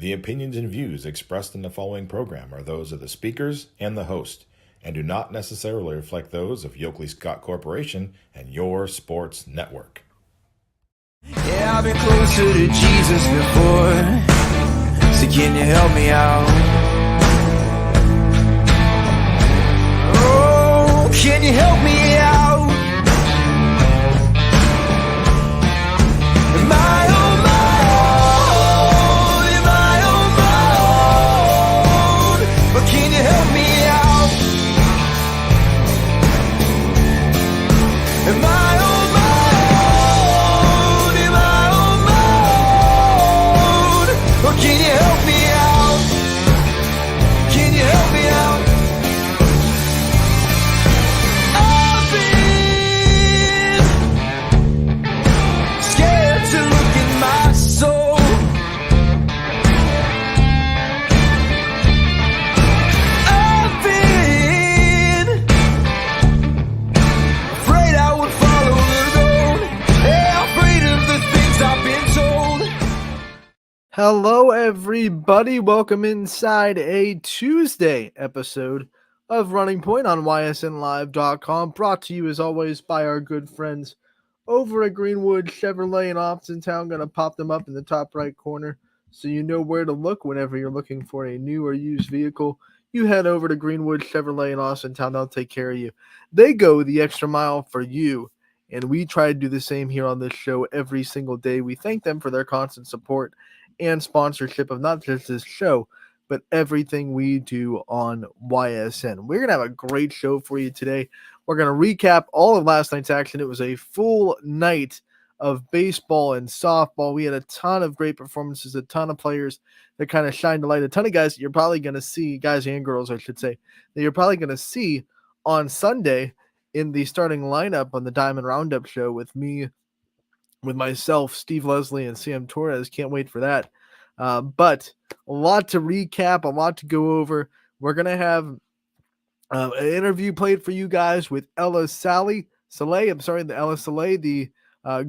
The opinions and views expressed in the following program are those of the speakers and the host, and do not necessarily reflect those of Yoakley Scott Corporation and your sports network. Yeah, I've been closer to Jesus before, so can you help me out? Oh, can you help me out? Am I on my own? Am I on my own? But can you help me out? Am I on my own? Am I on my own? Or can you help me out? Can you help me out? I've been scared to look in my soul. I've been afraid I would follow the road. Yeah, afraid of the things I've been told. Hello, everybody. Welcome inside a Tuesday episode of Running Point on YSNLive.com. Brought to you, as always, by our good friends over at Greenwood Chevrolet in Austintown. Going to pop them up in the top right corner so you know where to look whenever you're looking for a new or used vehicle. You head over to Greenwood Chevrolet in Austintown. They'll take care of you. They go the extra mile for you, and we try to do the same here on this show every single day. We thank them for their constant support and sponsorship of not just this show, but everything we do on YSN. We're going to have a great show for you today. We're going to recap all of last night's action. It was a full night of baseball and softball. We had a ton of great performances, a ton of players that kind of shined a light, a ton of guys that you're probably going to see, guys and girls, I should say, that you're probably going to see on Sunday in the starting lineup on the Diamond Roundup show with me, with myself, Steve Leslie, and Sam Torres. Can't wait for that. But a lot to recap, a lot to go over. We're going to have an interview played for you guys with Ella Saleh, the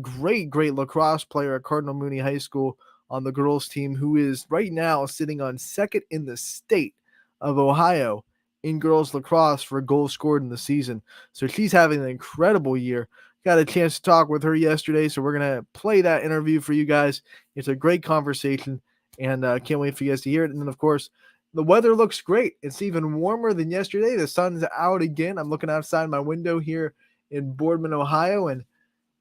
great lacrosse player at Cardinal Mooney High School on the girls team, who is right now sitting on second in the state of Ohio in girls lacrosse for goals scored in the season. So she's having an incredible year. Got a chance to talk with her yesterday, so we're going to play that interview for you guys. It's a great conversation, and can't wait for you guys to hear it. And then, of course, the weather looks great. It's even warmer than yesterday. The sun's out again. I'm looking outside my window here in Boardman, Ohio, and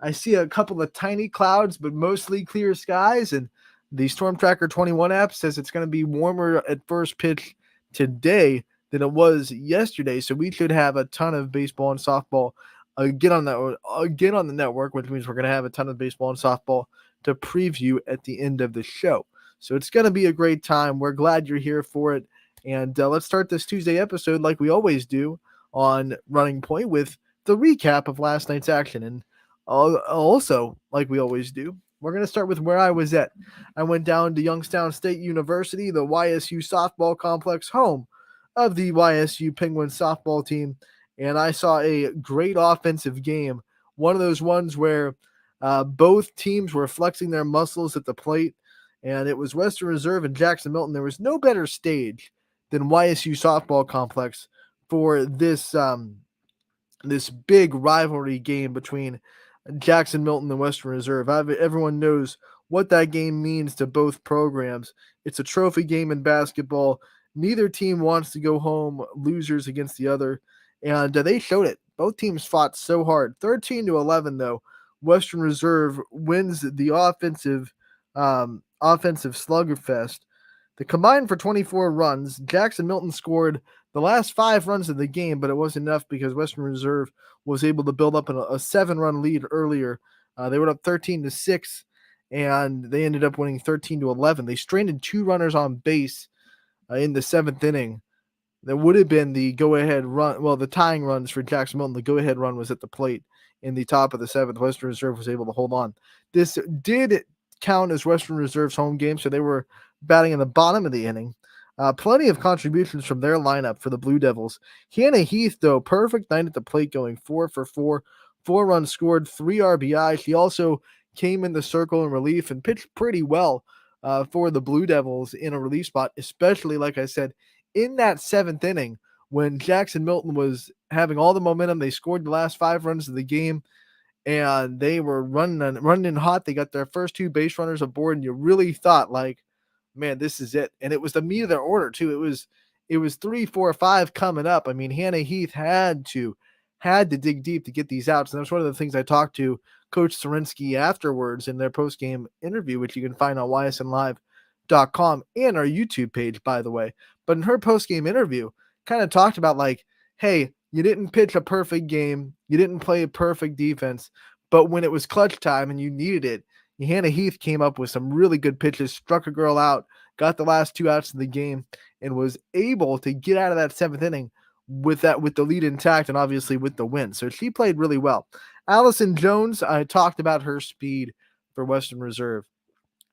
I see a couple of tiny clouds, but mostly clear skies. And the Storm Tracker 21 app says it's going to be warmer at first pitch today than it was yesterday. So we should have a ton of baseball and softball again on the network, which means we're going to have a ton of baseball and softball to preview at the end of the show. So it's going to be a great time. We're glad you're here for it. And let's start this Tuesday episode like we always do on Running Point with the recap of last night's action. And also, like we always do, we're going to start with where I was at. I went down to Youngstown State University, the YSU softball complex, home of the YSU Penguins softball team, and I saw a great offensive game. One of those ones where both teams were flexing their muscles at the plate, and it was Western Reserve and Jackson Milton. There was no better stage than YSU softball complex for this this big rivalry game between Jackson Milton and Western Reserve. Everyone knows what that game means to both programs. It's a trophy game in basketball. Neither team wants to go home losers against the other. And they showed it. Both teams fought so hard. 13-11, though. Western Reserve wins the offensive slugfest. The combined for 24 runs. Jackson Milton scored the last 5 runs of the game, but it wasn't enough because Western Reserve was able to build up a 7-run lead earlier. They were up 13-6, and they ended up winning 13-11. They stranded 2 runners on base in the 7th inning. That would have been the go-ahead run. Well, the tying runs for Jackson Milton. The go-ahead run was at the plate in the top of the 7th. Western Reserve was able to hold on. This did count as Western Reserve's home game, so they were batting in the bottom of the inning. Plenty of contributions from their lineup for the Blue Devils. Hannah Heath, though, perfect night at the plate, going 4 for 4. 4 runs scored, 3 RBI. She also came in the circle in relief and pitched pretty well. for the Blue Devils in a relief spot, especially, like I said, in that 7th inning when Jackson Milton was having all the momentum. They scored the last 5 runs of the game, and they were running hot. They got their first 2 base runners aboard, and you really thought, like, man, this is it. And it was the meat of their order too. It was 3, 4, 5 coming up. I mean, Hannah Heath had to dig deep to get these outs. And that's one of the things I talked to Coach Sarinsky afterwards in their post-game interview, which you can find on ysnlive.com and our YouTube page, by the way. But in her post-game interview, kind of talked about, like, hey, you didn't pitch a perfect game. You didn't play a perfect defense. But when it was clutch time and you needed it, Hannah Heath came up with some really good pitches, struck a girl out, got the last 2 outs of the game, and was able to get out of that 7th inning with the lead intact and obviously with the win. So she played really well. Allison Jones, I talked about her speed for Western Reserve.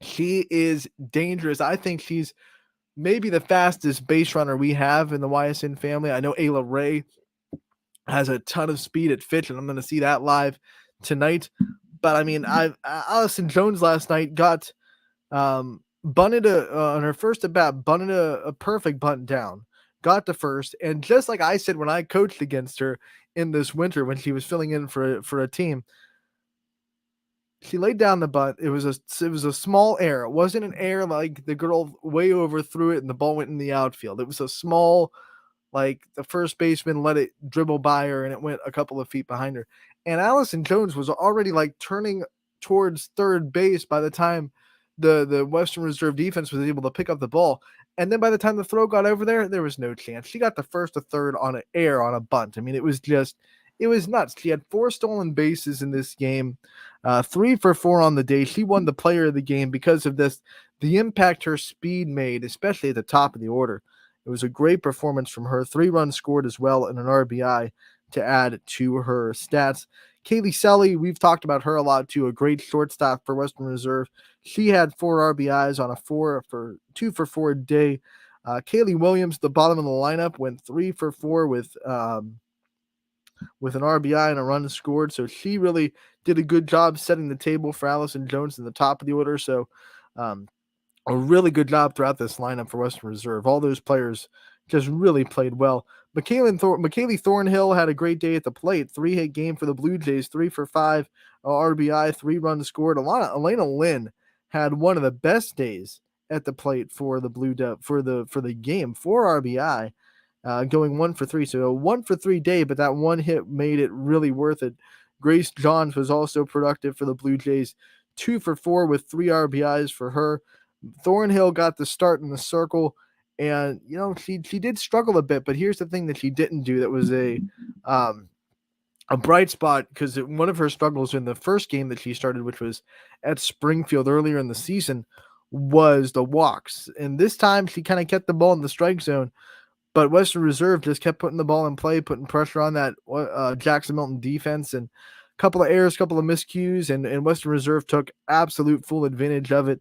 She is dangerous. I think she's maybe the fastest base runner we have in the YSN family. I know Ayla Ray has a ton of speed at Fitch, and I'm going to see that live tonight. But I mean, Allison Jones last night got bunted on her first at bat, bunted a perfect bunt down, got to first, and just like I said when I coached against her in this winter when she was filling in for a team, she laid down the bunt. It was a small error. It wasn't an error like the girl way overthrew it and the ball went in the outfield. It was a small, like the first baseman let it dribble by her and it went a couple of feet behind her. And Allison Jones was already like turning towards third base by the time the Western Reserve defense was able to pick up the ball. And then by the time the throw got over there was no chance. She got the first to third on an air on a bunt. I mean, it was nuts. She had 4 stolen bases in this game, 3 for 4 on the day. She won the player of the game because of this, the impact her speed made, especially at the top of the order. It was a great performance from her. 3 runs scored as well and an RBI to add to her stats. Kaylee Selly, we've talked about her a lot too, a great shortstop for Western Reserve. She had 4 RBIs on a 2 for 4 day. Kaylee Williams, the bottom of the lineup, went 3 for 4 with an RBI and a run scored. So she really did a good job setting the table for Allison Jones in the top of the order. So a really good job throughout this lineup for Western Reserve. All those players just really played well. McKaylee Thornhill had a great day at the plate. 3-hit game for the Blue Jays, 3 for 5 RBI, 3 runs scored. Elena Lynn had one of the best days at the plate for the for the game, 4 RBI, going 1 for 3. So a 1 for 3 day, but that one hit made it really worth it. Grace Johns was also productive for the Blue Jays, 2 for 4 with 3 RBIs for her. Thornhill got the start in the circle, and she did struggle a bit, but here's the thing that she didn't do that was a bright spot, because one of her struggles in the first game that she started, which was at Springfield earlier in the season, was the walks. And this time she kind of kept the ball in the strike zone, but Western Reserve just kept putting the ball in play, putting pressure on that Jackson Milton defense, and a couple of errors, couple of miscues, and Western Reserve took absolute full advantage of it.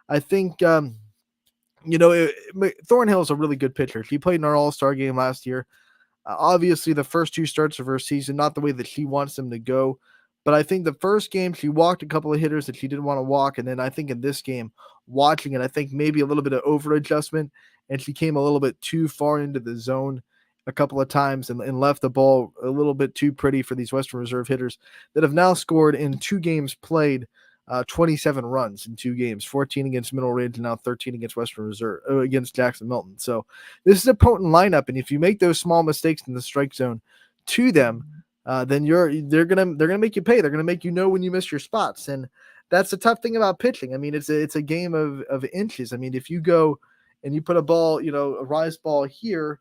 I think, Thornhill is a really good pitcher. She played in our All-Star game last year. Obviously, the first 2 starts of her season, not the way that she wants them to go. But I think the first game, she walked a couple of hitters that she didn't want to walk. And then I think in this game, watching it, I think maybe a little bit of over-adjustment, and she came a little bit too far into the zone a couple of times and left the ball a little bit too pretty for these Western Reserve hitters that have now scored in 2 games played 27 runs in 2 games, 14 against Middle Ridge and now 13 against Western Reserve, against Jackson Milton. So this is a potent lineup, and if you make those small mistakes in the strike zone to them, then they're gonna make you pay. They're gonna make when you miss your spots, and that's the tough thing about pitching. I mean, it's a game of inches. I mean, if you go and you put a ball, a rise ball here,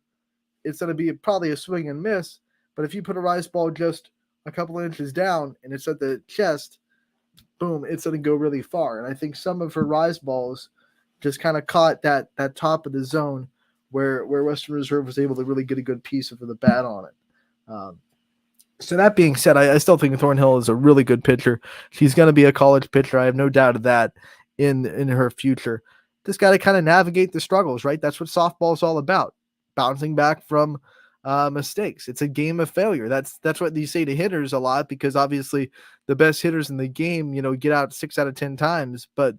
it's gonna be probably a swing and miss. But if you put a rise ball just a couple of inches down and it's at the chest, boom, it's going to go really far. And I think some of her rise balls just kind of caught that top of the zone where Western Reserve was able to really get a good piece of the bat on it. So that being said, I still think Thornhill is a really good pitcher. She's going to be a college pitcher. I have no doubt of that in her future. Just got to kind of navigate the struggles, right? That's what softball is all about. Bouncing back from mistakes. It's a game of failure. That's what you say to hitters a lot, because obviously the best hitters in the game, get out 6 out of 10 times. But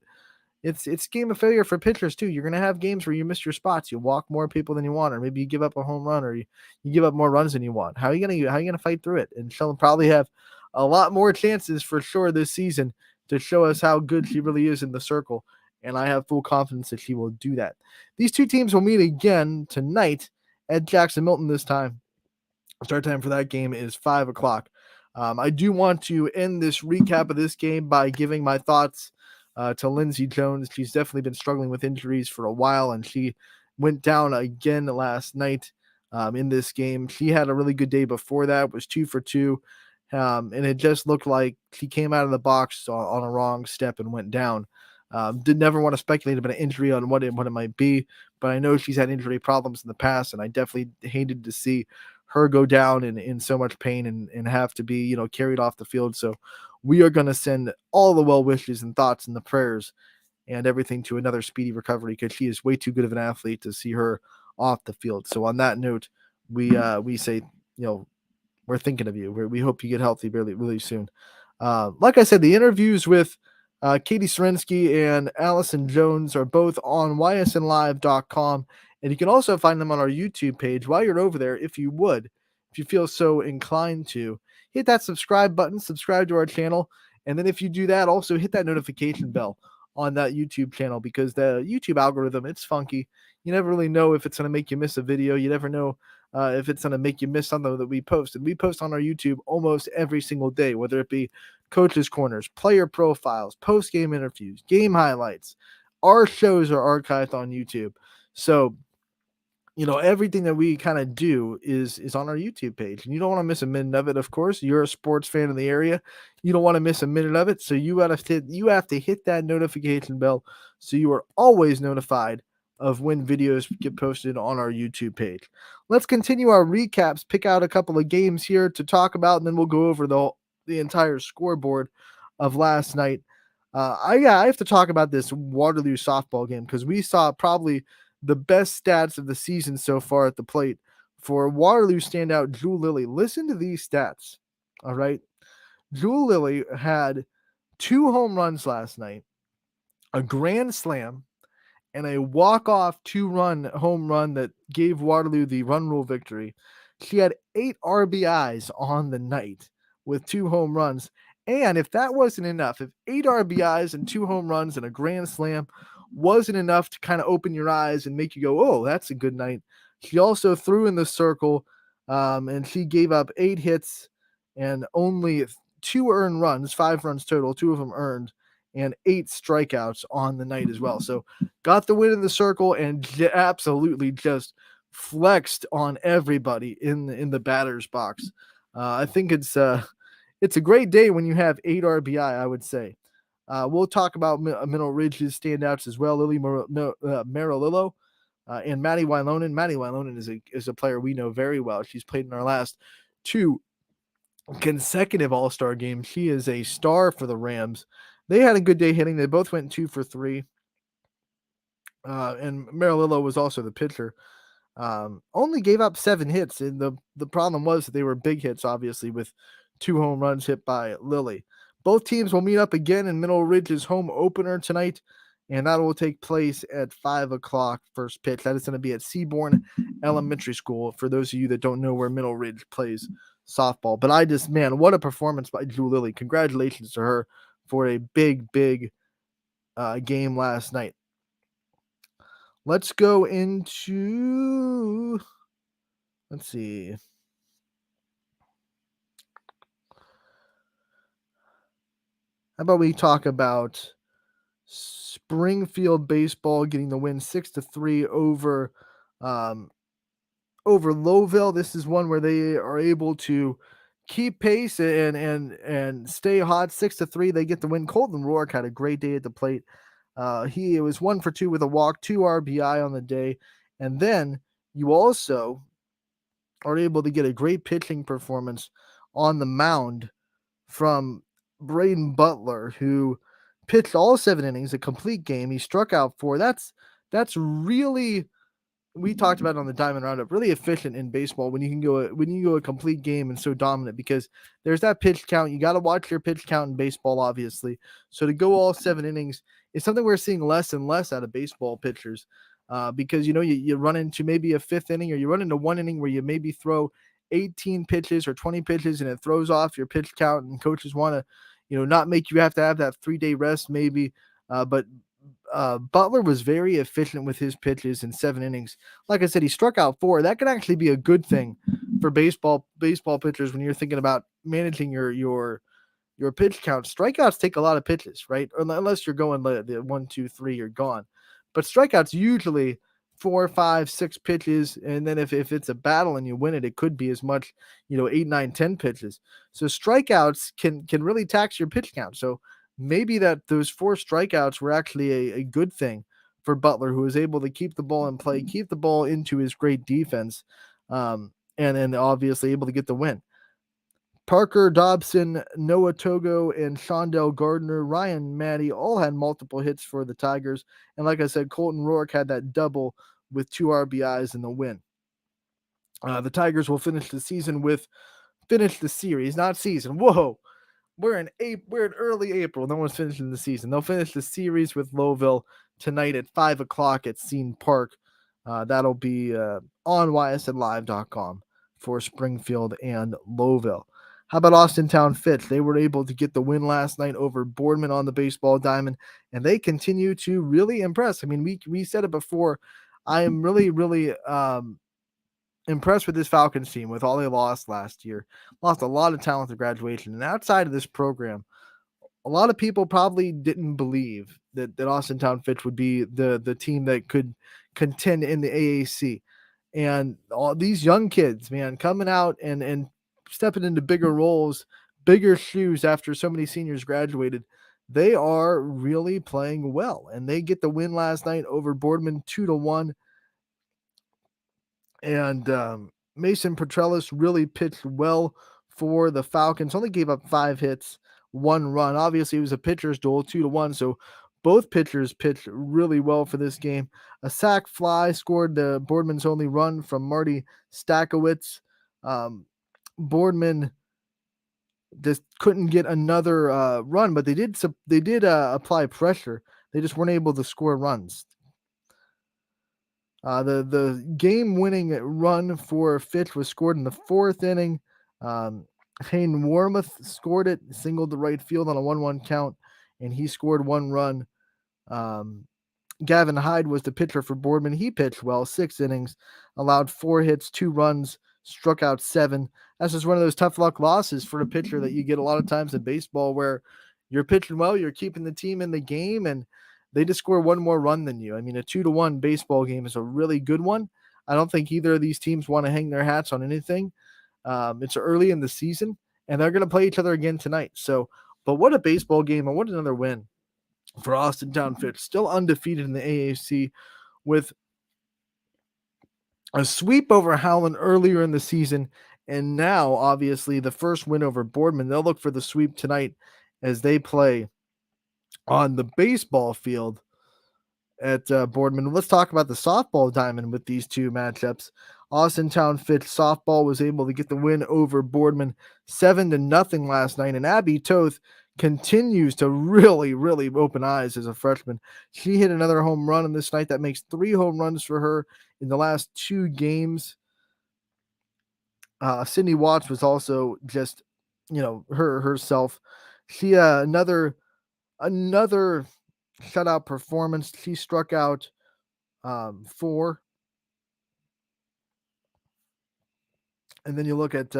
it's a game of failure for pitchers too. You're going to have games where you miss your spots. You walk more people than you want, or maybe you give up a home run, or you give up more runs than you want. How are you gonna fight through it? And she'll probably have a lot more chances for sure this season to show us how good she really is in the circle. And I have full confidence that she will do that. These two teams will meet again tonight at Jackson Milton this time. Start time for that game is 5 o'clock. I do want to end this recap of this game by giving my thoughts to Lindsey Jones. She's definitely been struggling with injuries for a while, and she went down again last night in this game. She had a really good day before that, was 2 for 2, and it just looked like she came out of the box on a wrong step and went down. Did never want to speculate about an injury on what it might be, but I know she's had injury problems in the past, and I definitely hated to see her go down in so much pain and have to be, carried off the field. So we are going to send all the well wishes and thoughts and the prayers and everything to another speedy recovery, because she is way too good of an athlete to see her off the field. So on that note, we say, we're thinking of you. We hope you get healthy really, really soon. Like I said, the interviews with Katie Serensky and Allison Jones are both on ysnlive.com. And you can also find them on our YouTube page. While you're over there, if you feel so inclined to, hit that subscribe button, subscribe to our channel. And then if you do that, also hit that notification bell on that YouTube channel, because the YouTube algorithm, it's funky. You never really know if it's going to make you miss a video. You never know if it's going to make you miss something that we post. And we post on our YouTube almost every single day, whether it be coaches' corners, player profiles, post-game interviews, game highlights. Our shows are archived on YouTube. So, everything that we kind of do is on our YouTube page, and you don't want to miss a minute of it. Of course, you're a sports fan in the area. You don't want to miss a minute of it. So you have to hit that notification bell so you are always notified of when videos get posted on our YouTube page. Let's continue our recaps, pick out a couple of games here to talk about, and then we'll go over the entire scoreboard of last night. I have to talk about this Waterloo softball game, because we saw probably the best stats of the season so far at the plate for Waterloo standout Jewel Lilly. Listen to these stats. All right. Jewel Lilly had 2 home runs last night, a grand slam, and a walk-off 2-run home run that gave Waterloo the run rule victory. She had 8 RBIs on the night with 2 home runs. And if that wasn't enough, if 8 RBIs and 2 home runs and a grand slam wasn't enough to kind of open your eyes and make you go, oh, that's a good night, she also threw in the circle, and she gave up 8 hits and only 2 earned runs, 5 runs total, 2 of them earned, and 8 strikeouts on the night as well. So got the win in the circle and absolutely just flexed on everybody in the batter's box. I think it's a great day when you have 8 RBI, I would say. We'll talk about Mineral Ridge's standouts as well. Lily Marilillo and Maddie Wylonen. Maddie Wylonen is a player we know very well. She's played in our last 2 consecutive All-Star games. She is a star for the Rams. They had a good day hitting. They both went 2 for 3. And Marilillo was also the pitcher. Only gave up 7 hits, and the problem was that they were big hits, obviously, with 2 home runs hit by Lily. Both teams will meet up again in Mineral Ridge's home opener tonight, and that will take place at 5 o'clock first pitch. That is going to be at Seabourn Elementary School, for those of you that don't know where Mineral Ridge plays softball. But what a performance by Jewel Lilly. Congratulations to her for a big game last night. Let's go into, let's see. How about we talk about Springfield baseball getting the win 6-3 over Lowville. This is one where they are able to keep pace and stay hot. 6-3, they get the win. Colton Rourke had a great day at the plate. He was 1 for 2 with a walk, 2 RBI on the day. And then you also are able to get a great pitching performance on the mound from Braden Butler, who pitched all 7 innings, a complete game. He struck out 4. That's really we talked about it on the Diamond Roundup, really efficient in baseball when you go a complete game and so dominant, because there's that pitch count. You got to watch your pitch count in baseball, obviously. So to go all 7 innings is something we're seeing less and less out of baseball pitchers, because you run into maybe a 5th inning, or you run into 1 inning where you maybe throw 18 pitches or 20 pitches and it throws off your pitch count, and coaches want to not make you have to have that 3-day rest maybe, but Butler was very efficient with his pitches in 7 innings. Like I said, he struck out 4. That could actually be a good thing for baseball pitchers when you're thinking about managing your pitch count. Strikeouts take a lot of pitches, right? Unless you're going the 1, 2, 3, you're gone. But strikeouts usually 4, 5, 6 pitches, and then if it's a battle and you win it, it could be as much 8, 9, 10 pitches. So strikeouts can really tax your pitch count. So maybe that those 4 strikeouts were actually a good thing for Butler, who was able to keep the ball in play, keep the ball into his great defense, and obviously able to get the win. Parker Dobson, Noah Togo, and Shondell Gardner, Ryan Maddie all had multiple hits for the Tigers. And like I said, Colton Rourke had that double with 2 RBIs in the win. The Tigers will finish the series, not season. Whoa. We're in early April. No one's finishing the season. They'll finish the series with Louisville tonight at 5 o'clock at Scene Park. That'll be on ysnlive.com for Springfield and Louisville. How about Austintown Fitch? They were able to get the win last night over Boardman on the baseball diamond, and they continue to really impress. I mean, we said it before. I am really, really impressed with this Falcons team, with all they lost last year. Lost a lot of talent to graduation. And outside of this program, a lot of people probably didn't believe that Austintown Fitch would be the team that could contend in the AAC. And all these young kids, man, coming out and stepping into bigger roles, bigger shoes after so many seniors graduated, they are really playing well. And they get the win last night over Boardman 2-1. And Mason Petrellis really pitched well for the Falcons. Only gave up 5 hits, 1 run. Obviously, it was a pitcher's duel, 2-1. So both pitchers pitched really well for this game. A sac fly scored the Boardman's only run from Marty Stakowitz. Boardman just couldn't get another run, but they did apply pressure. They just weren't able to score runs. The game-winning run for Fitch was scored in the 4th inning. Hayden Wormuth scored it, singled to right field on a 1-1 count, and he scored 1 run. Gavin Hyde was the pitcher for Boardman. He pitched well, 6 innings, allowed 4 hits, 2 runs, struck out 7. That's just one of those tough luck losses for a pitcher that you get a lot of times in baseball, where you're pitching well, you're keeping the team in the game, and they just score 1 more run than you. I mean, a 2-1 baseball game is a really good one. I don't think either of these teams want to hang their hats on anything. It's early in the season, and they're going to play each other again tonight. So, but what a baseball game, and what another win for Austintown Fitch. Still undefeated in the AAC with a sweep over Howland earlier in the season, and now, obviously, the first win over Boardman. They'll look for the sweep tonight as they play on the baseball field at Boardman. Let's talk about the softball diamond with these 2 matchups. Austintown Fitch softball was able to get the win over Boardman 7-0 last night, and Abby Toth continues to really, really open eyes as a freshman. She hit another home run on this night. That makes 3 home runs for her in the last 2 games. Sydney Watts was also just, herself. She another shutout performance. She struck out 4. And then you look at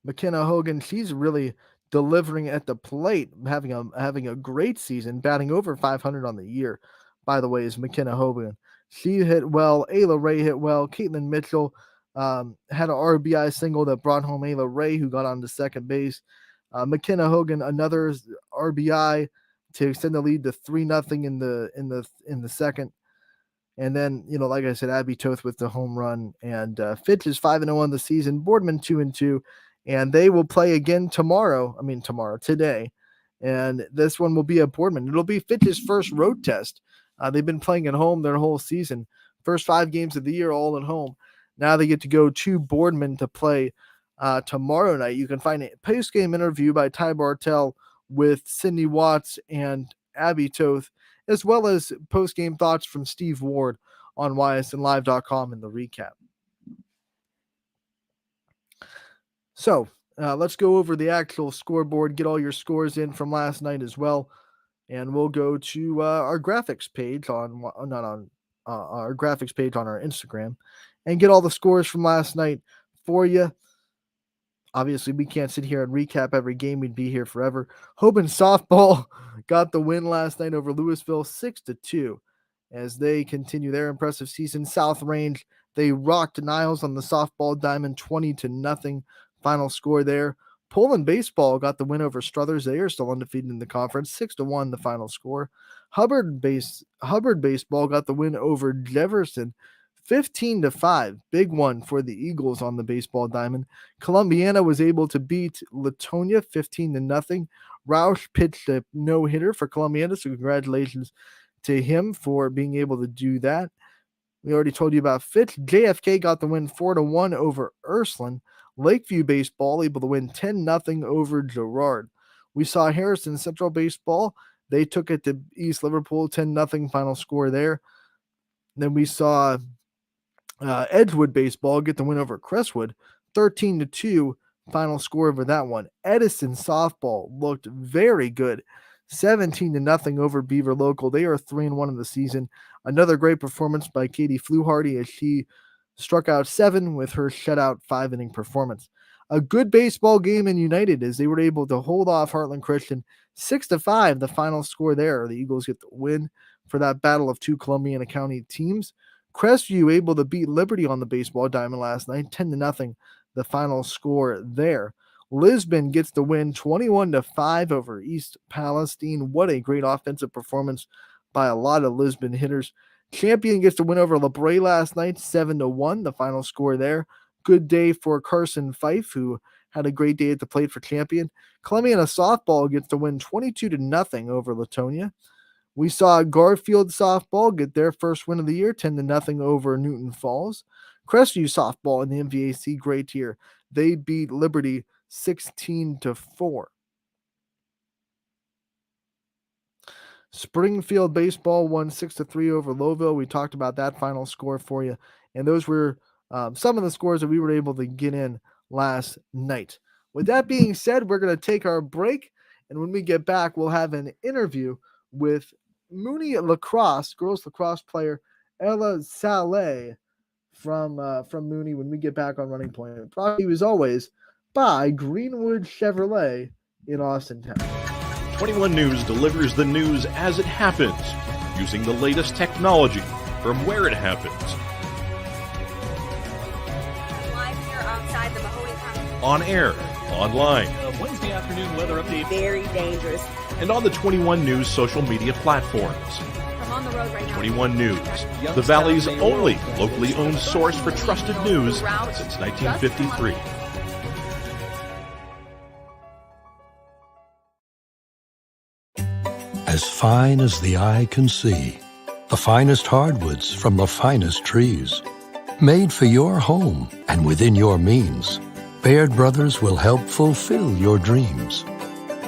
McKenna Hogan. She's really delivering at the plate, having a great season, batting over 500 on the year. By the way, is McKenna Hogan. She hit well. Ayla Ray hit well. Caitlin Mitchell had an RBI single that brought home Ayla Ray, who got on to second base. McKenna Hogan, another RBI to extend the lead to 3-0 in the second. And then, like I said, Abby Toth with the home run. And Fitch is 5-0 on the season. Boardman 2-2. And they will play again today. And this one will be at Boardman. It'll be Fitch's first road test. They've been playing at home their whole season First 5 games of the year, all at home. Now they get to go to Boardman to play tomorrow night. You can find a post-game interview by Ty Bartell with Sydney Watts and Abby Toth, as well as post-game thoughts from Steve Ward on ysnlive.com in the recap. So let's go over the actual scoreboard, get all your scores in from last night as well, and we'll go to our graphics page our graphics page on our Instagram and get all the scores from last night for you. Obviously, we can't sit here and recap every game. We'd be here forever. Hoban softball got the win last night over Louisville 6-2 as they continue their impressive season. South Range, they rocked Niles on the softball diamond 20-0 final score there. Poland baseball got the win over Struthers. They are still undefeated in the conference, 6-1 the final score. Hubbard baseball got the win over Jefferson 15-5. Big one for the Eagles on the baseball diamond. Columbiana was able to beat Latonia 15-0. Roush pitched a no-hitter for Columbiana, so congratulations to him for being able to do that. We already told you about Fitch. JFK got the win 4-1 over Ursuline. Lakeview baseball able to win 10-0 over Girard. We saw Harrison Central baseball. They took it to East Liverpool, 10-0 final score there. Then we saw Edgewood baseball get the win over Crestwood, 13-2 final score over that one. Edison softball looked very good, 17-0 over Beaver Local. They are 3-1 in the season. Another great performance by Katie Fluharty as she struck out 7 with her shutout 5-inning performance. A good baseball game in United as they were able to hold off Heartland Christian 6-5, the final score there. The Eagles get the win for that battle of 2 Columbiana County teams. Crestview able to beat Liberty on the baseball diamond last night, 10-0, the final score there. Lisbon gets the win 21-5 over East Palestine. What a great offensive performance by a lot of Lisbon hitters. Champion gets the win over LeBray last night, 7-1, the final score there. Good day for Carson Fife, who had a great day at the plate for Champion. Columbiana softball gets the win 22-0 over Latonia. We saw Garfield softball get their first win of the year, 10-0 over Newton Falls. Crestview softball in the MVAC, great here. They beat Liberty 16-4. Springfield baseball won 6-3 over Lowville. We talked about that final score for you. And those were some of the scores that we were able to get in last night. With that being said, we're going to take our break. And when we get back, we'll have an interview with Mooney lacrosse, girls lacrosse player Ella Saleh from Mooney when we get back on Running Point. Brought to you as always by Greenwood Chevrolet in Austintown. 21 News delivers the news as it happens, using the latest technology from where it happens. Live here outside the Mahoney County. On air, online, Wednesday afternoon weather update. Very dangerous. and on the 21 News social media platforms. I'm on the road right now. 21 News, the Valley's only locally owned source for trusted news since 1953. As fine as the eye can see, the finest hardwoods from the finest trees. Made for your home and within your means, Baird Brothers will help fulfill your dreams.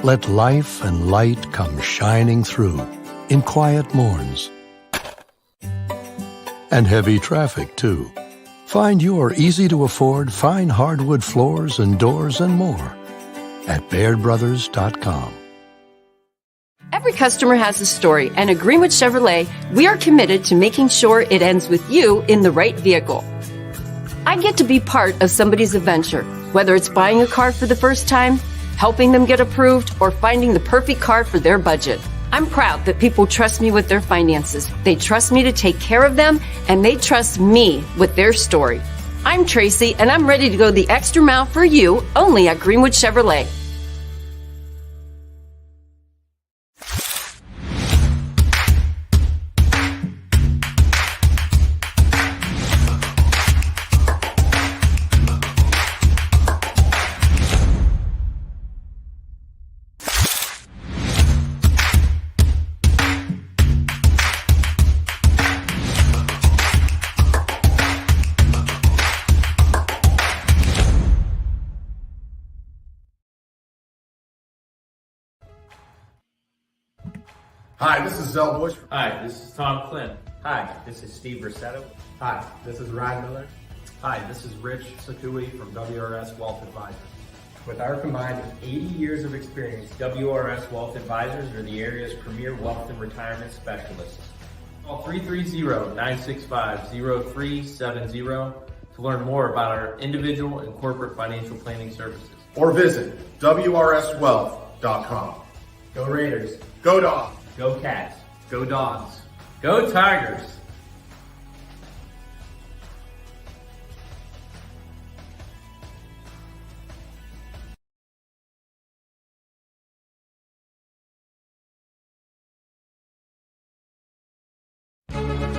Let life and light come shining through in quiet morns. And heavy traffic, too. Find your easy-to-afford fine hardwood floors and doors and more at BairdBrothers.com. Every customer has a story, and at Greenwood Chevrolet, we are committed to making sure it ends with you in the right vehicle. I get to be part of somebody's adventure, whether it's buying a car for the first time, helping them get approved, or finding the perfect car for their budget. I'm proud that people trust me with their finances. They trust me to take care of them, and they trust me with their story. I'm Tracy, and I'm ready to go the extra mile for you only at Greenwood Chevrolet. Hi, this is Zell Bush. Hi, this is Tom Flynn. Hi, this is Steve Rossetto. Hi, this is Ryan Miller. Hi, this is Rich Sakui from WRS Wealth Advisors. With our combined 80 years of experience, WRS Wealth Advisors are the area's premier wealth and retirement specialists. Call 330-965-0370 to learn more about our individual and corporate financial planning services. Or visit WRSwealth.com. Go Raiders. Go Dogs. Go Cats. Go Dogs. Go Tigers.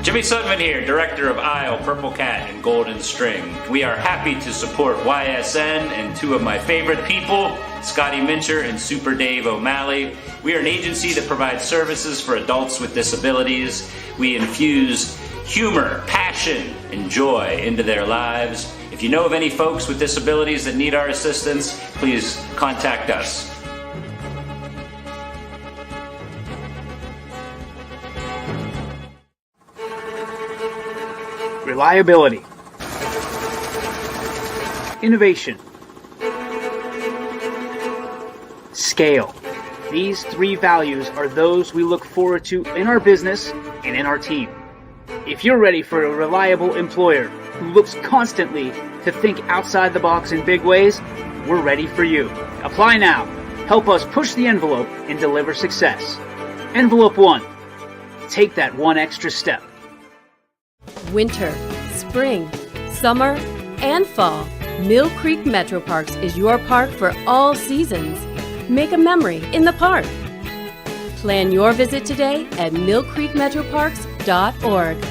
Jimmy Sudman here, Director of Isle, Purple Cat, and Golden String. We are happy to support YSN and two of my favorite people, Scotty Mincher and Super Dave O'Malley. We are an agency that provides services for adults with disabilities. We infuse humor, passion, and joy into their lives. If you know of any folks with disabilities that need our assistance, please contact us. Reliability, innovation, scale. These three values are those we look forward to in our business and in our team. If you're ready for a reliable employer who looks constantly to think outside the box in big ways, we're ready for you. Apply now. Help us push the envelope and deliver success. Envelope 1. Take that one extra step. Winter, spring, summer, and fall. Mill Creek Metro Parks is your park for all seasons. Make a memory in the park. Plan your visit today at millcreekmetroparks.org.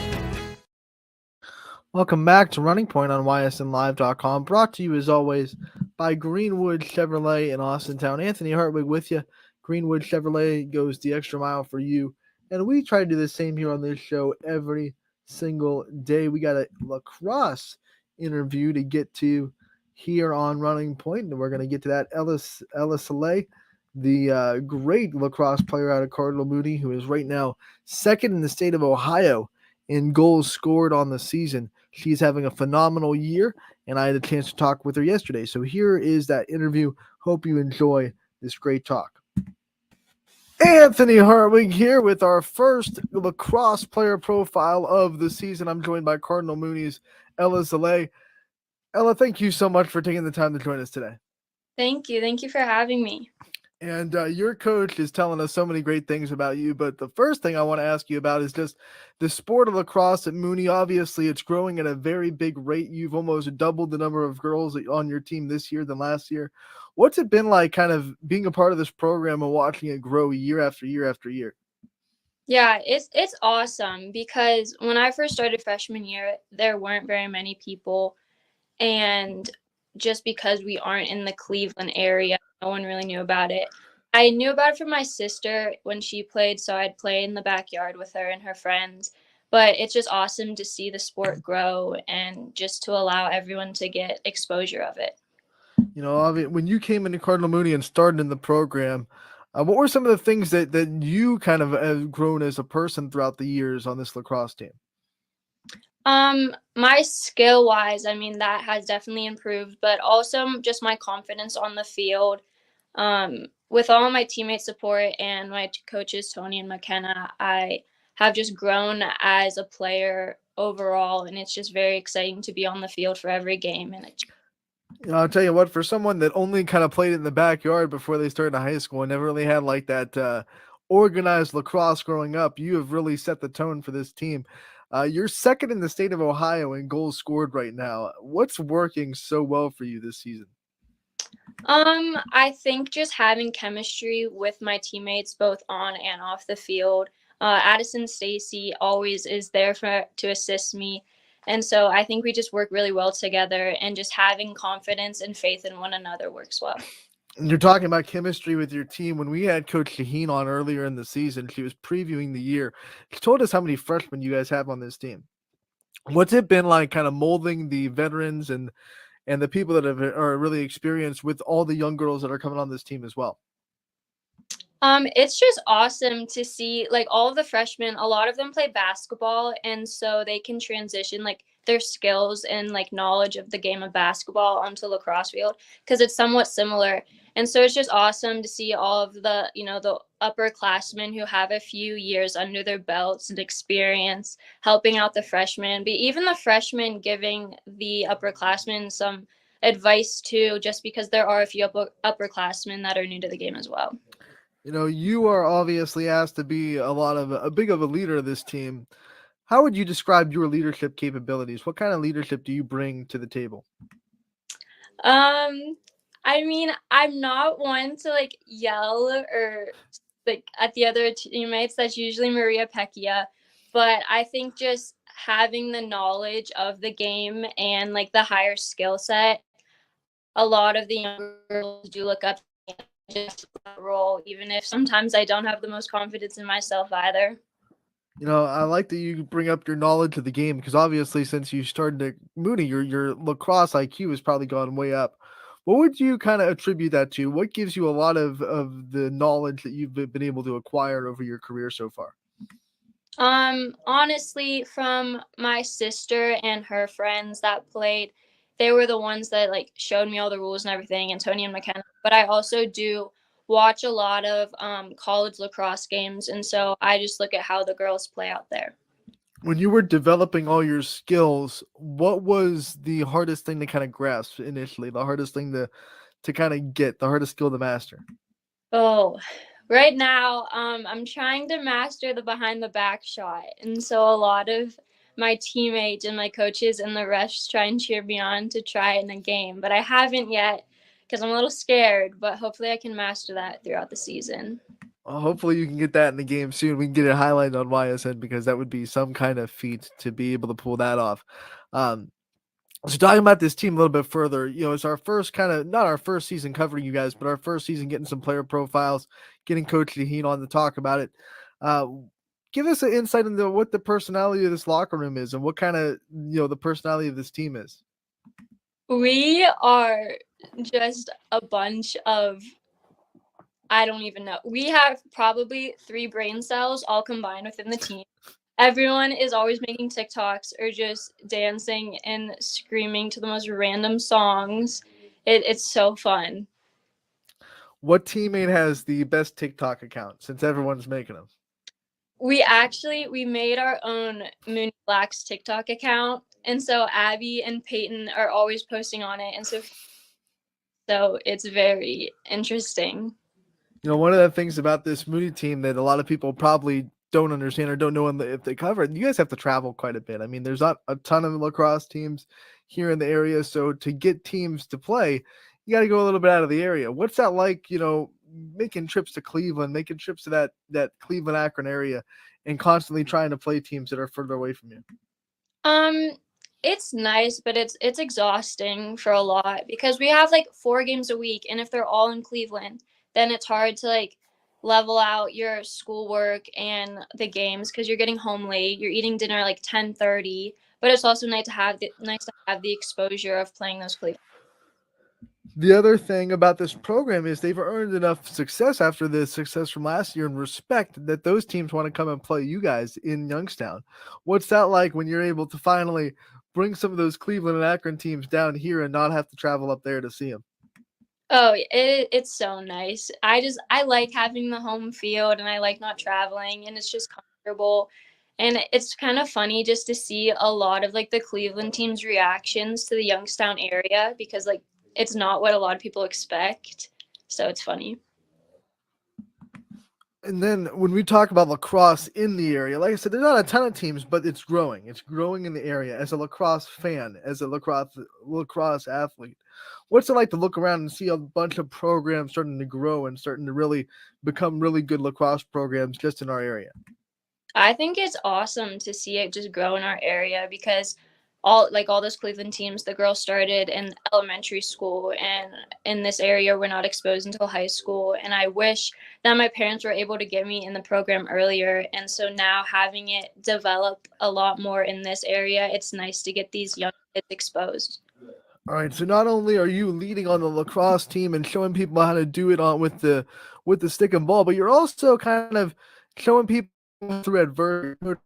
Welcome back to Running Point on ysnlive.com, brought to you as always by Greenwood Chevrolet in Austintown. Anthony Hartwig with you. Greenwood Chevrolet goes the extra mile for you, and we try to do the same here on this show every single day. We got a lacrosse interview to get to here on Running Point, and we're going to get to that. Ellis Saleh, the great lacrosse player out of Cardinal Mooney, who is right now second in the state of Ohio in goals scored on the season. She's having a phenomenal year, and I had a chance to talk with her yesterday. So here is that interview. Hope you enjoy this great talk. Anthony Hartwig here with our first lacrosse player profile of the season. I'm joined by Cardinal Mooney's Ella Zaleh. Ella, thank you so much for taking the time to join us today. Thank you. Thank you for having me. And your coach is telling us so many great things about you, but the first thing I want to ask you about is just the sport of lacrosse at Mooney. Obviously, it's growing at a very big rate. You've almost doubled the number of girls on your team this year than last year. What's it been like kind of being a part of this program and watching it grow year after year after year? Yeah, it's awesome because when I first started freshman year, there weren't very many people. And just because we aren't in the Cleveland area, no one really knew about it. I knew about it from my sister when she played, so I'd play in the backyard with her and her friends. But it's just awesome to see the sport grow and just to allow everyone to get exposure of it. You know, when you came into Cardinal Mooney and started in the program, what were some of the things that you kind of have grown as a person throughout the years on this lacrosse team? My skill wise, I mean, that has definitely improved, but also just my confidence on the field. With all my teammates' support and my coaches, Tony and McKenna, I have just grown as a player overall, and it's just very exciting to be on the field for every game. And I'll tell you what, for someone that only kind of played in the backyard before they started high school and never really had like that organized lacrosse growing up, you have really set the tone for this team. You're second in the state of Ohio in goals scored right now. What's working so well for you this season? I think just having chemistry with my teammates, both on and off the field. Addison Stacy always is there to assist me. And so I think we just work really well together, and just having confidence and faith in one another works well. And you're talking about chemistry with your team. When we had Coach Shaheen on earlier in the season, she was previewing the year. She told us how many freshmen you guys have on this team. What's it been like kind of molding the veterans and the people that are really experienced with all the young girls that are coming on this team as well? It's just awesome to see like all of the freshmen, a lot of them play basketball and so they can transition like their skills and like knowledge of the game of basketball onto lacrosse field because it's somewhat similar. And so it's just awesome to see all of the, the upperclassmen who have a few years under their belts and experience helping out the freshmen, but even the freshmen giving the upperclassmen some advice too, just because there are a few upperclassmen that are new to the game as well. You are obviously asked to be a big of a leader of this team. How would you describe your leadership capabilities? What kind of leadership do you bring to the table? I mean, I'm not one to like yell or like at the other teammates. That's usually Maria Pecchia. But I think just having the knowledge of the game and like the higher skill set, a lot of the younger girls do look up to me just that role, even if sometimes I don't have the most confidence in myself either. I like that you bring up your knowledge of the game because obviously, since you started at Mooney, your lacrosse IQ has probably gone way up. What would you kind of attribute that to? What gives you a lot of the knowledge that you've been able to acquire over your career so far? Honestly, from my sister and her friends that played, they were the ones that like showed me all the rules and everything, and Tony and McKenna. But I also do watch a lot of college lacrosse games, and so I just look at how the girls play out there. When you were developing all your skills, what was the hardest thing to kind of grasp initially? The hardest thing to kind of get, the hardest skill to master? Oh, right now, I'm trying to master the behind the back shot. And so a lot of my teammates and my coaches and the refs try and cheer me on to try it in a game, but I haven't yet because I'm a little scared, but hopefully I can master that throughout the season. Well, hopefully you can get that in the game soon. We can get it highlighted on YSN because that would be some kind of feat to be able to pull that off. Um, so talking about this team a little bit further, it's our first not our first season covering you guys, but our first season getting some player profiles, getting Coach Shaheen on to talk about it. Give us an insight into what the personality of this locker room is and what kind of, the personality of this team is. We are just a bunch of, I don't even know. We have probably 3 brain cells all combined within the team. Everyone is always making TikToks or just dancing and screaming to the most random songs. It's so fun. What teammate has the best TikTok account since everyone's making them? We made our own Moon Black's TikTok account, and so Abby and Peyton are always posting on it, and so it's very interesting. One of the things about this Moody team that a lot of people probably don't understand or don't know if they cover it, you guys have to travel quite a bit. I mean, there's not a ton of lacrosse teams here in the area, so to get teams to play, you got to go a little bit out of the area. What's that like, making trips to Cleveland, making trips to that Cleveland Akron area and constantly trying to play teams that are further away from you? It's nice, but it's exhausting for a lot because we have like 4 games a week, and if they're all in Cleveland, then it's hard to like level out your schoolwork and the games because you're getting home late. You're eating dinner like 10:30, but it's also nice to have the exposure of playing those Cleveland. The other thing about this program is they've earned enough success after the success from last year and respect that those teams want to come and play you guys in Youngstown. What's that like when you're able to finally bring some of those Cleveland and Akron teams down here and not have to travel up there to see them? Oh, it's so nice. I like having the home field and I like not traveling, and it's just comfortable. And it's kind of funny just to see a lot of like the Cleveland team's reactions to the Youngstown area because like it's not what a lot of people expect. So it's funny. And then when we talk about lacrosse in the area, like I said, there's not a ton of teams, but it's growing. It's growing in the area. As a lacrosse fan, as a lacrosse athlete, what's it like to look around and see a bunch of programs starting to grow and starting to really become really good lacrosse programs just in our area? I think it's awesome to see it just grow in our area because all those Cleveland teams, the girls started in elementary school, and in this area we're not exposed until high school. And I wish that my parents were able to get me in the program earlier. And so now having it develop a lot more in this area, it's nice to get these young kids exposed. All right, so not only are you leading on the lacrosse team and showing people how to do it with with the stick and ball, but you're also kind of showing people through adversity.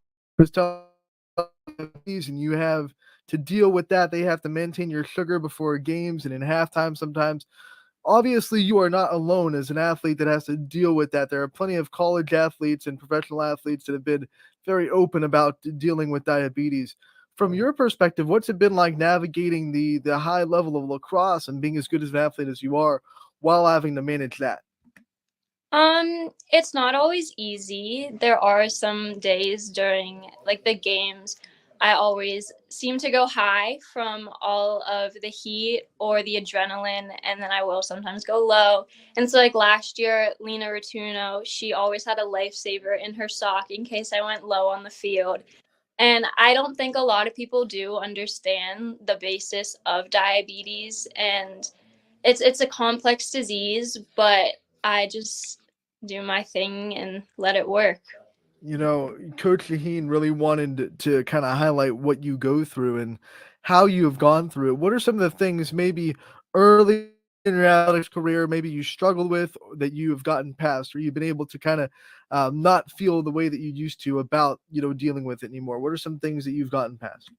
And you have to deal with that. They have to maintain your sugar before games and in halftime sometimes. Obviously, you are not alone as an athlete that has to deal with that. There are plenty of college athletes and professional athletes that have been very open about dealing with diabetes. From your perspective, what's it been like navigating the high level of lacrosse and being as good as an athlete as you are while having to manage that? It's not always easy. There are some days during like the games I always seem to go high from all of the heat or the adrenaline, and then I will sometimes go low. And so like last year, Lena Rotuno, she always had a lifesaver in her sock in case I went low on the field. And I don't think a lot of people do understand the basis of diabetes, and it's a complex disease, but I just do my thing and let it work. Coach Shaheen really wanted to kind of highlight what you go through and how you have gone through it. What are some of the things maybe early in your athletics career, maybe you struggled with that you have gotten past, or you've been able to kind of not feel the way that you used to about, dealing with it anymore? What are some things that you've gotten past?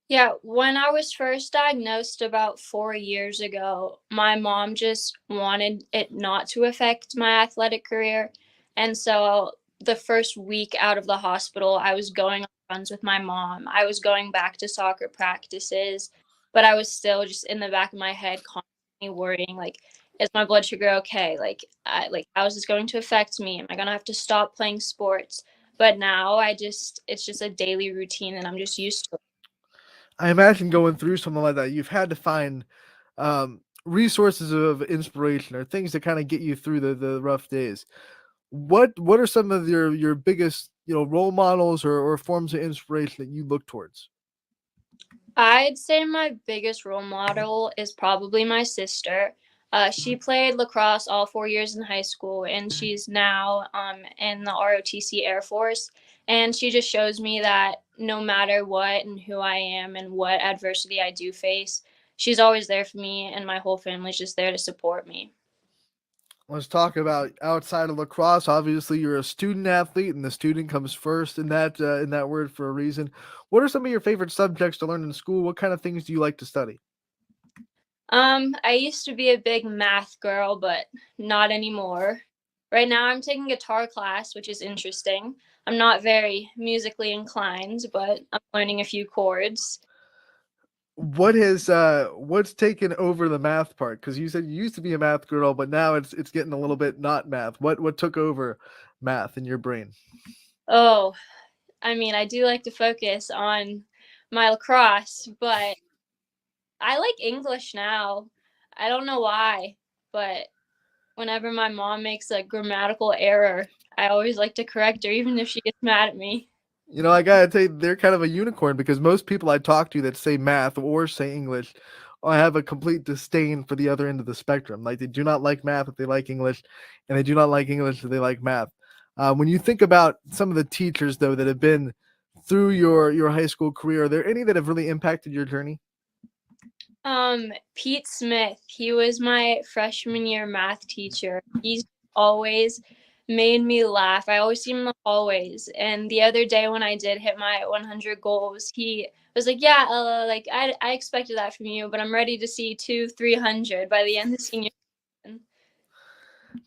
Yeah, when I was first diagnosed about 4 years ago, my mom just wanted it not to affect my athletic career. And so the first week out of the hospital, I was going on runs with my mom. I was going back to soccer practices, but I was still just in the back of my head constantly worrying, like, is my blood sugar okay? Like, how is this going to affect me? Am I going to have to stop playing sports? But now it's just a daily routine and I'm just used to it. I imagine going through something like that, you've had to find resources of inspiration or things to kind of get you through the rough days. What are some of your biggest role models or forms of inspiration that you look towards? I'd say my biggest role model is probably my sister. She played lacrosse all 4 years in high school, and she's now in the ROTC Air Force. And she just shows me that no matter what and who I am and what adversity I do face, she's always there for me, and my whole family's just there to support me. Let's talk about outside of lacrosse. Obviously, you're a student athlete, and the student comes first in that word for a reason. What are some of your favorite subjects to learn in school? What kind of things do you like to study? I used to be a big math girl, but not anymore. Right now, I'm taking guitar class, which is interesting. I'm not very musically inclined, but I'm learning a few chords. What's taken over the math part? Because you said you used to be a math girl, but now it's getting a little bit not math. What took over math in your brain? Oh, I mean, I do like to focus on my lacrosse, but I like English now. I don't know why, but whenever my mom makes a grammatical error, I always like to correct her, even if she gets mad at me. I gotta tell you, they're kind of a unicorn because most people I talk to that say math or say English have a complete disdain for the other end of the spectrum. Like they do not like math if they like English, and they do not like English if they like math. When you think about some of the teachers though that have been through your high school career, are there any that have really impacted your journey? Pete Smith, he was my freshman year math teacher. He's always made me laugh. I always see him in the hallways. And the other day when I did hit my 100 goals, he was like, "Yeah, like I expected that from you, but I'm ready to see 300 by the end of senior season."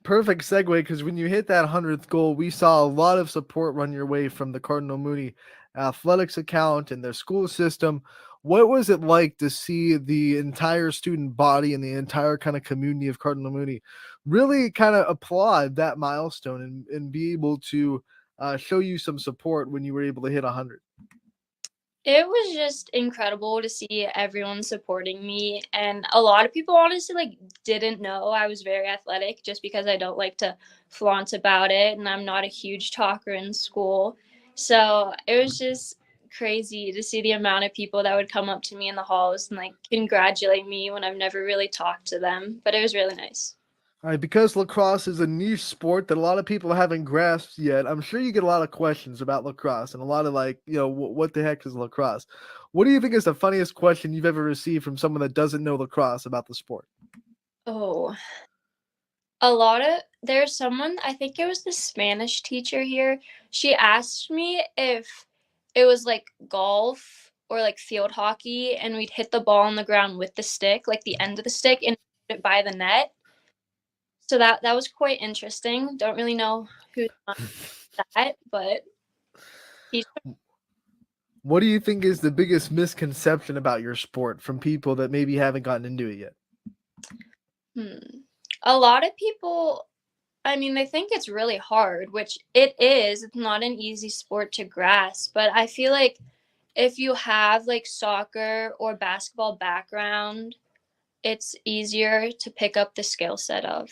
Perfect segue because when you hit that 100th goal, we saw a lot of support run your way from the Cardinal Mooney athletics account and their school system. What was it like to see the entire student body and the entire kind of community of Cardinal Mooney really kind of applaud that milestone and be able to show you some support when you were able to hit 100? It was just incredible to see everyone supporting me, and a lot of people honestly like didn't know I was very athletic just because I don't like to flaunt about it and I'm not a huge talker in school. So, it was just crazy to see the amount of people that would come up to me in the halls and like congratulate me when I've never really talked to them, but it was really nice. All right, because lacrosse is a niche sport that a lot of people haven't grasped yet, I'm sure you get a lot of questions about lacrosse and a lot of like, what the heck is lacrosse? What do you think is the funniest question you've ever received from someone that doesn't know lacrosse about the sport? Oh. there's someone, I think it was the Spanish teacher here. She asked me if it was like golf or like field hockey, and we'd hit the ball on the ground with the stick, like the end of the stick, and put it by the net. So that was quite interesting. Don't really know who's on that, but he's What do you think is the biggest misconception about your sport from people that maybe haven't gotten into it yet? A lot of people, I mean, they think it's really hard, which it is. It's not an easy sport to grasp, but I feel like if you have like soccer or basketball background, it's easier to pick up the skill set of.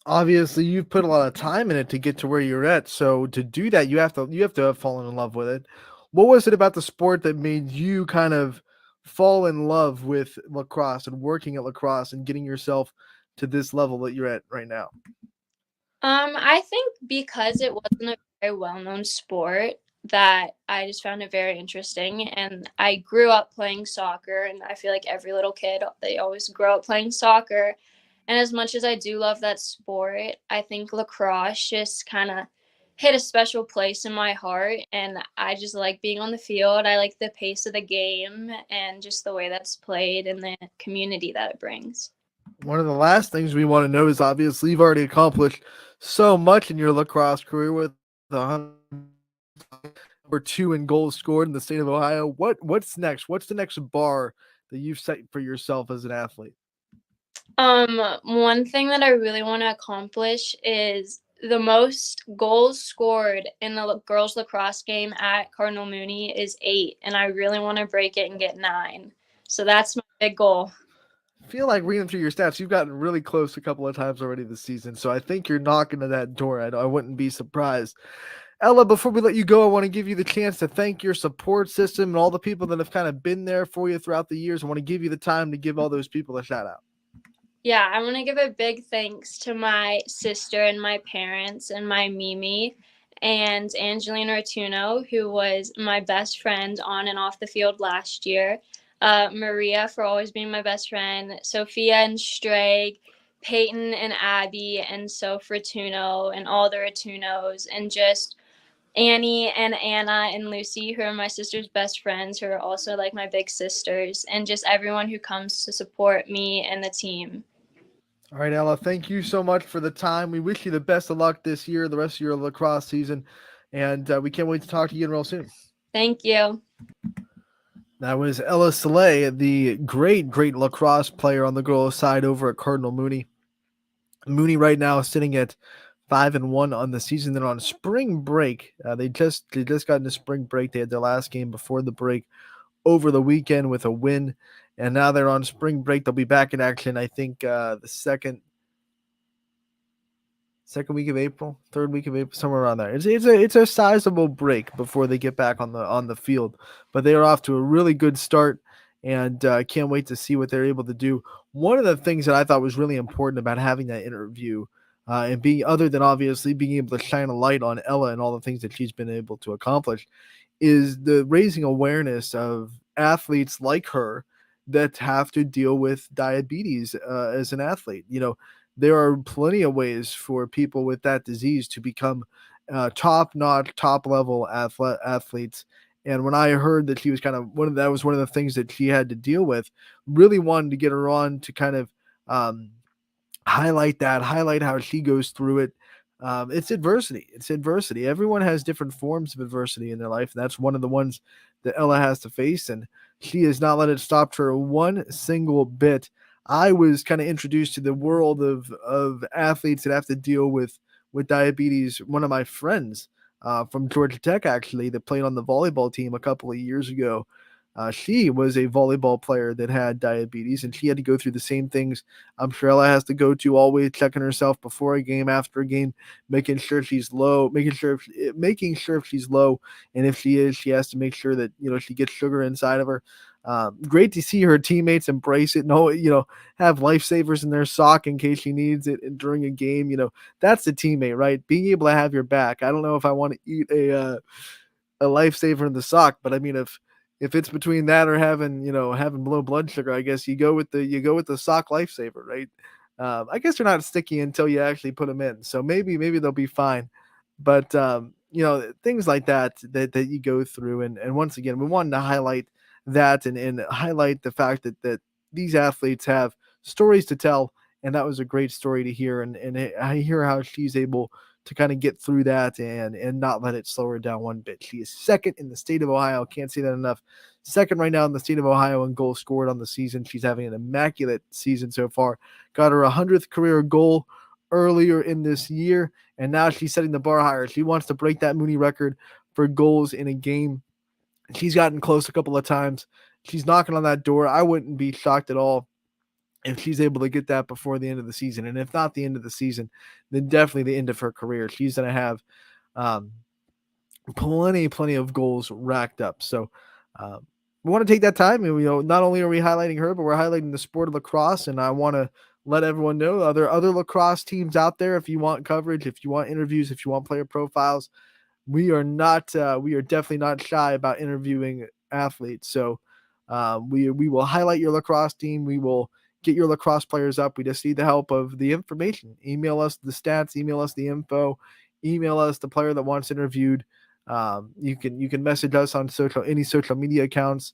Obviously, you've put a lot of time in it to get to where you're at. So to do that, you have to have fallen in love with it. What was it about the sport that made you kind of fall in love with lacrosse and working at lacrosse and getting yourself to this level that you're at right now? I think because it wasn't a very well-known sport that I just found it very interesting, and I grew up playing soccer, and I feel like every little kid, they always grow up playing soccer. And as much as I do love that sport, I think lacrosse just kind of hit a special place in my heart, and I just like being on the field. I like the pace of the game and just the way that's played and the community that it brings. One of the last things we want to know is obviously you've already accomplished so much in your lacrosse career with the 102 in goals scored in the state of Ohio. What's next? What's the next bar that you've set for yourself as an athlete? One thing that I really want to accomplish is the most goals scored in the girls lacrosse game at Cardinal Mooney is 8, and I really want to break it and get 9. So that's my big goal. I feel like reading through your stats, you've gotten really close a couple of times already this season. So I think you're knocking at that door. I wouldn't be surprised. Ella, before we let you go, I want to give you the chance to thank your support system and all the people that have kind of been there for you throughout the years. I want to give you the time to give all those people a shout out. Yeah, I want to give a big thanks to my sister and my parents and my Mimi and Angelina Rotuno, who was my best friend on and off the field last year. Maria for always being my best friend. Sophia and Strag, Peyton and Abby, and Soph Rotuno and all the Rotunos, and just Annie and Anna and Lucy, who are my sister's best friends, who are also like my big sisters, and just everyone who comes to support me and the team. All right, Ella, thank you so much for the time. We wish you the best of luck this year, the rest of your lacrosse season, and we can't wait to talk to you again real soon. Thank you. That was Ella Soleil, the great lacrosse player on the girls' side over at Cardinal Mooney. Mooney right now is sitting at 5-1 on the season. They're on spring break. They just got into spring break. They had their last game before the break over the weekend with a win, and now they're on spring break. They'll be back in action, I think, the second week of April, third week of April, somewhere around there. It's a sizable break before they get back on the field, but they are off to a really good start, and I can't wait to see what they're able to do. One of the things that I thought was really important about having that interview, and being, other than obviously being able to shine a light on Ella and all the things that she's been able to accomplish, is the raising awareness of athletes like her that have to deal with diabetes as an athlete. There are plenty of ways for people with that disease to become top-notch, top-level athletes. And when I heard that she was kind of that was one of the things that she had to deal with, really wanted to get her on to kind of highlight how she goes through it. It's adversity. Everyone has different forms of adversity in their life, and that's one of the ones that Ella has to face, and she has not let it stop her one single bit. I was kind of introduced to the world of athletes that have to deal with diabetes. One of my friends from Georgia Tech, actually, that played on the volleyball team a couple of years ago, she was a volleyball player that had diabetes, and she had to go through the same things I'm sure Ella has to go to, always checking herself before a game, after a game, making sure she's low, making sure if she's low, and if she is, she has to make sure that she gets sugar inside of her. Great to see her teammates embrace it and have lifesavers in their sock in case she needs it during a game. That's the teammate, right? Being able to have your back. I don't know if I want to eat a lifesaver in the sock, but I mean, if it's between that or having low blood sugar, I guess you go with the sock lifesaver, right? I guess they're not sticky until you actually put them in. So maybe they'll be fine. But things like that you go through, and once again, we wanted to highlight that and highlight the fact that these athletes have stories to tell, and that was a great story to hear. And I hear how she's able to kind of get through that and not let it slow her down one bit. She is second in the state of Ohio. Can't say that enough. Second right now in the state of Ohio in goals scored on the season. She's having an immaculate season so far. Got her 100th career goal earlier in this year, and now she's setting the bar higher. She wants to break that Mooney record for goals in a game. She's gotten close a couple of times. She's knocking on that door. I wouldn't be shocked at all if she's able to get that before the end of the season. And if not the end of the season, then definitely the end of her career. She's going to have plenty of goals racked up. So we want to take that time. And, not only are we highlighting her, but we're highlighting the sport of lacrosse. And I want to let everyone know other lacrosse teams out there. If you want coverage, if you want interviews, if you want player profiles, we are definitely not shy about interviewing athletes. So we will highlight your lacrosse team. We will get your lacrosse players up. We just need the help of the information. Email us the stats, email us the info, email us the player that wants interviewed. You can message us on any social media accounts.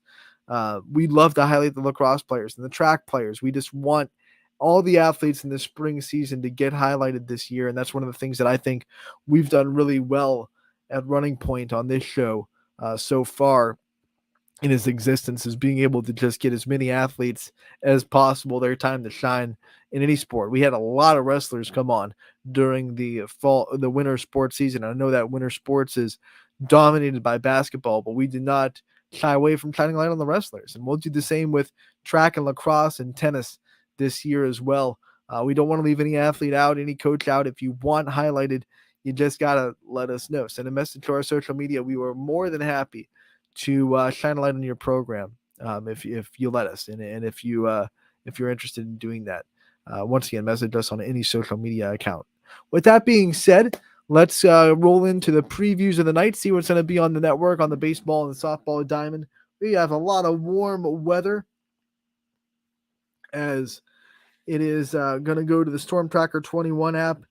We'd love to highlight the lacrosse players and the track players. We just want all the athletes in the spring season to get highlighted this year. And that's one of the things that I think we've done really well at Running Point on this show so far in its existence, is being able to just get as many athletes as possible their time to shine in any sport. We had a lot of wrestlers come on during the winter sports season. I know that winter sports is dominated by basketball, but we did not shy away from shining light on the wrestlers. And we'll do the same with track and lacrosse and tennis this year as well. We don't want to leave any athlete out, any coach out. If you want highlighted, you just got to let us know. Send a message to our social media. We were more than happy to shine a light on your program if you let us, and if you're interested in doing that. Once again, message us on any social media account. With that being said, let's roll into the previews of the night, see what's going to be on the network on the baseball and the softball diamond. We have a lot of warm weather as it is going to go to the Storm Tracker 21 app.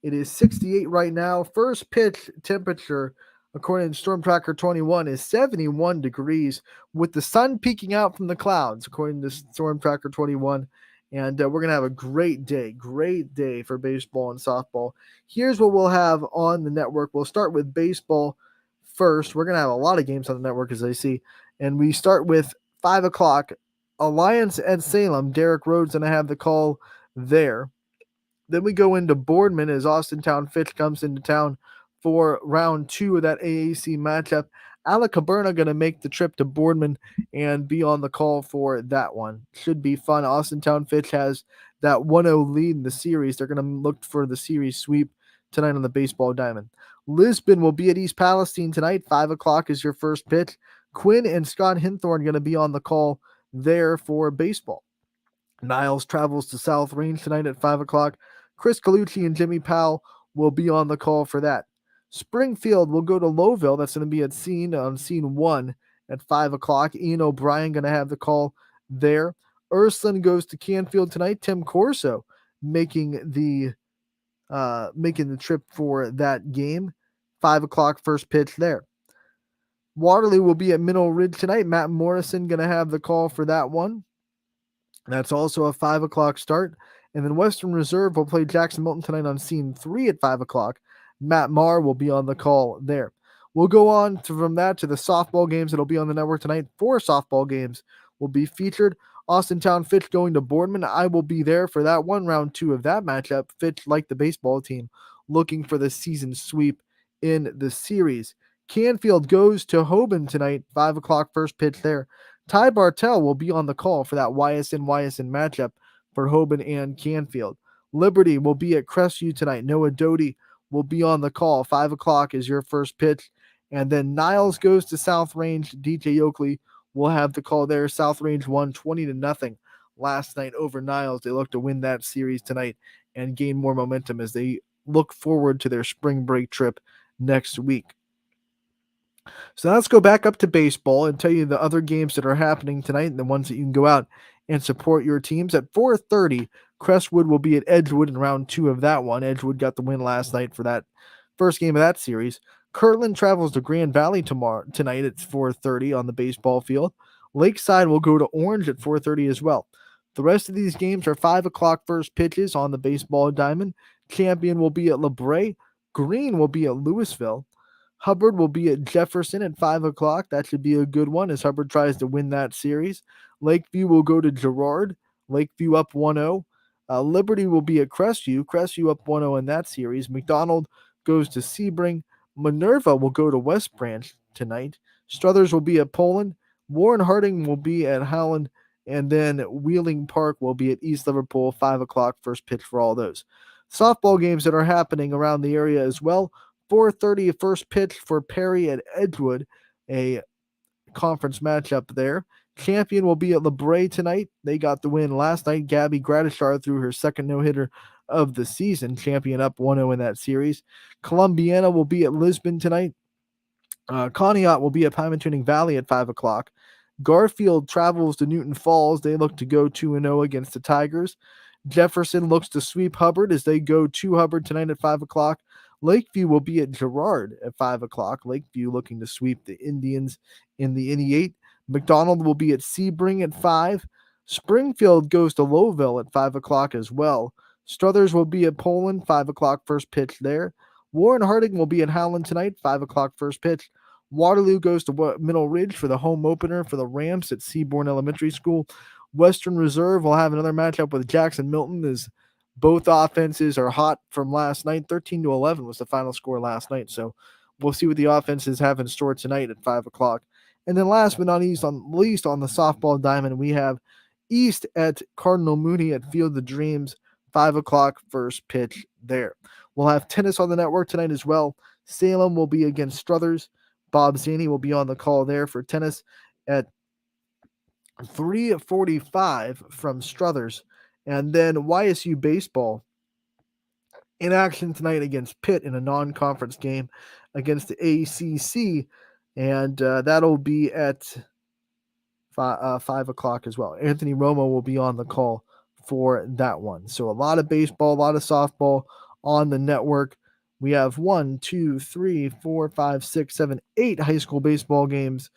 It is 68 right now. First pitch temperature, according to Storm Tracker 21, is 71 degrees with the sun peeking out from the clouds, according to Storm Tracker 21. And we're going to have a great day for baseball and softball. Here's what we'll have on the network. We'll start with baseball first. We're going to have a lot of games on the network, as I see. And we start with 5 o'clock. Alliance at Salem. Derek Rhodes going to have the call there. Then we go into Boardman as Austintown Fitch comes into town for round 2 of that AAC matchup. Alec Caberna going to make the trip to Boardman and be on the call for that one. Should be fun. Austintown Fitch has that 1-0 lead in the series. They're going to look for the series sweep tonight on the baseball diamond. Lisbon will be at East Palestine tonight. 5 o'clock is your first pitch. Quinn and Scott Hinthorn going to be on the call there for baseball. Niles travels to South Range tonight at 5 o'clock. Chris Colucci and Jimmy Powell will be on the call for that. Springfield will go to Lowville. That's going to be at scene 1 at 5 o'clock. Ian O'Brien going to have the call there. Ursuline goes to Canfield tonight. Tim Corso making the trip for that game. 5 o'clock first pitch there. Waterloo will be at Minnow Ridge tonight. Matt Morrison going to have the call for that one. That's also a 5 o'clock start. And then Western Reserve will play Jackson Milton tonight on scene 3 at 5 o'clock. Matt Marr will be on the call there. We'll go on from that to the softball games that'll be on the network tonight. 4 softball games will be featured. Austintown Fitch going to Boardman. I will be there for that one, round 2 of that matchup. Fitch, like the baseball team, looking for the season sweep in the series. Canfield goes to Hoban tonight, 5 o'clock first pitch there. Ty Bartell will be on the call for that YSN matchup for Hoban and Canfield. Liberty will be at Crestview tonight. Noah Doty will be on the call. 5 o'clock is your first pitch. And then Niles goes to South Range. DJ Oakley will have the call there. South Range won 20-0 last night over Niles. They look to win that series tonight and gain more momentum as they look forward to their spring break trip next week. So let's go back up to baseball and tell you the other games that are happening tonight and the ones that you can go out and support your teams. At 4:30, Crestwood will be at Edgewood in round 2 of that one. Edgewood got the win last night for that first game of that series. Kirtland travels to Grand Valley tonight at 4:30 on the baseball field. Lakeside will go to Orange at 4:30 as well. The rest of these games are 5 o'clock first pitches on the baseball diamond. Champion will be at LeBray. Green will be at Louisville. Hubbard will be at Jefferson at 5 o'clock. That should be a good one as Hubbard tries to win that series. Lakeview will go to Girard. Lakeview up 1-0. Liberty will be at Crestview. Crestview up 1-0 in that series. McDonald goes to Sebring. Minerva will go to West Branch tonight. Struthers will be at Poland. Warren Harding will be at Howland. And then Wheeling Park will be at East Liverpool, 5 o'clock first pitch for all those. Softball games that are happening around the area as well. 4:30 first pitch for Perry at Edgewood, a conference matchup there. Champion will be at LeBray tonight. They got the win last night. Gabby Gratishar threw her second no-hitter of the season. Champion up 1-0 in that series. Columbiana will be at Lisbon tonight. Conneaut will be at Pymatuning Valley at 5 o'clock. Garfield travels to Newton Falls. They look to go 2-0 against the Tigers. Jefferson looks to sweep Hubbard as they go to Hubbard tonight at 5 o'clock. Lakeview will be at Girard at 5 o'clock. Lakeview looking to sweep the Indians in the Indy 8. McDonald will be at Sebring at 5. Springfield goes to Lowville at 5 o'clock as well. Struthers will be at Poland, 5 o'clock first pitch there. Warren Harding will be at Howland tonight, 5 o'clock first pitch. Waterloo goes to Middle Ridge for the home opener for the Rams at Seabourn Elementary School. Western Reserve will have another matchup with Jackson Milton as both offenses are hot from last night. 13-11 was the final score last night. So we'll see what the offenses have in store tonight at 5 o'clock. And then last but not least on the softball diamond, we have East at Cardinal Mooney at Field of Dreams, 5 o'clock first pitch there. We'll have tennis on the network tonight as well. Salem will be against Struthers. Bob Zaney will be on the call there for tennis at 3:45 from Struthers. And then YSU baseball in action tonight against Pitt in a non-conference game against the ACC. And that'll be at 5 o'clock as well. Anthony Romo will be on the call for that one. So a lot of baseball, a lot of softball on the network. We have 1, 2, 3, 4, 5, 6, 7, 8 high school baseball games,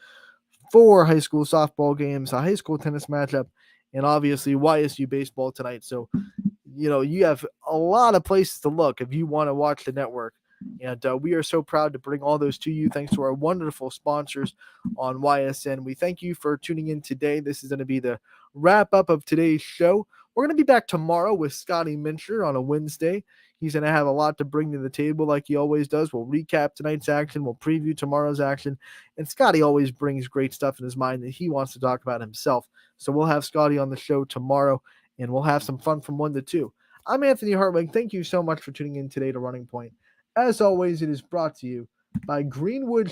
4 high school softball games, a high school tennis matchup, and obviously YSU baseball tonight. So, you have a lot of places to look if you want to watch the network. And we are so proud to bring all those to you thanks to our wonderful sponsors on YSN. We thank you for tuning in today. This is going to be the wrap up of today's show. We're going to be back tomorrow with Scotty Mincher on a Wednesday. He's going to have a lot to bring to the table like he always does. We'll recap tonight's action. We'll preview tomorrow's action. And Scotty always brings great stuff in his mind that he wants to talk about himself. So we'll have Scotty on the show tomorrow, and we'll have some fun from 1 to 2. I'm Anthony Hartwig. Thank you so much for tuning in today to Running Point. As always, it is brought to you by Greenwood